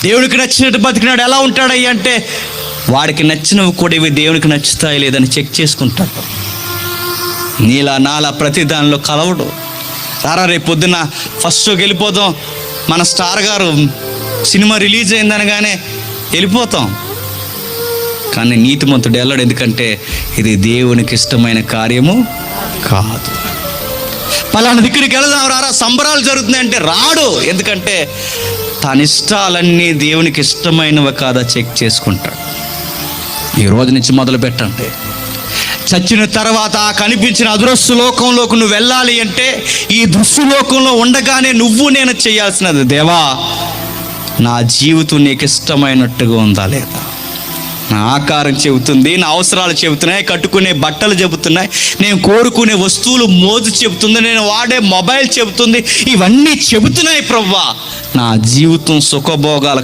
దేవునికి నచ్చినట్టు బతికినాడు ఎలా ఉంటాడయ్యా అంటే, వాడికి నచ్చినవి కూడా ఇవి దేవునికి నచ్చుతాయి లేదని చెక్ చేసుకుంటాడు. నీలా నాలా ప్రతి దానిలో కలవడు. రారా రేపు పొద్దున్న ఫస్ట్ షోకి వెళ్ళిపోతాం, మన స్టార్ గారు సినిమా రిలీజ్ అయిందనగానే వెళ్ళిపోతాం. కానీ నీతిమంతుడు వెళ్ళడు, ఎందుకంటే ఇది దేవునికి ఇష్టమైన కార్యము కాదు. పలానా దగ్గరికి వెళదాం రారా, సంబరాలు జరుగుతున్నాయంటే రాడు, ఎందుకంటే తన ఇష్టాలన్నీ దేవునికి ఇష్టమైనవి కాదా చెక్ చేసుకుంటాడు. ఈ రోజు నుంచి మొదలు పెట్టండి. చచ్చిన తర్వాత కనిపించిన అదృశ్య లోకంలోకి నువ్వు వెళ్ళాలి అంటే, ఈ దృశ్య లోకంలో ఉండగానే నువ్వు నేను చేయాల్సినది, దేవా నా జీవితం నీకు ఇష్టమైనట్టుగా ఉందా లేదా, నా ఆకారం చెబుతుంది, నా అవసరాలు చెబుతున్నాయి, కట్టుకునే బట్టలు చెబుతున్నాయి, నేను కోరుకునే వస్తువులు మోజు చెబుతుంది, నేను వాడే మొబైల్ చెబుతుంది, ఇవన్నీ చెబుతున్నాయి ప్రభువా, నా జీవితం సుఖభోగాల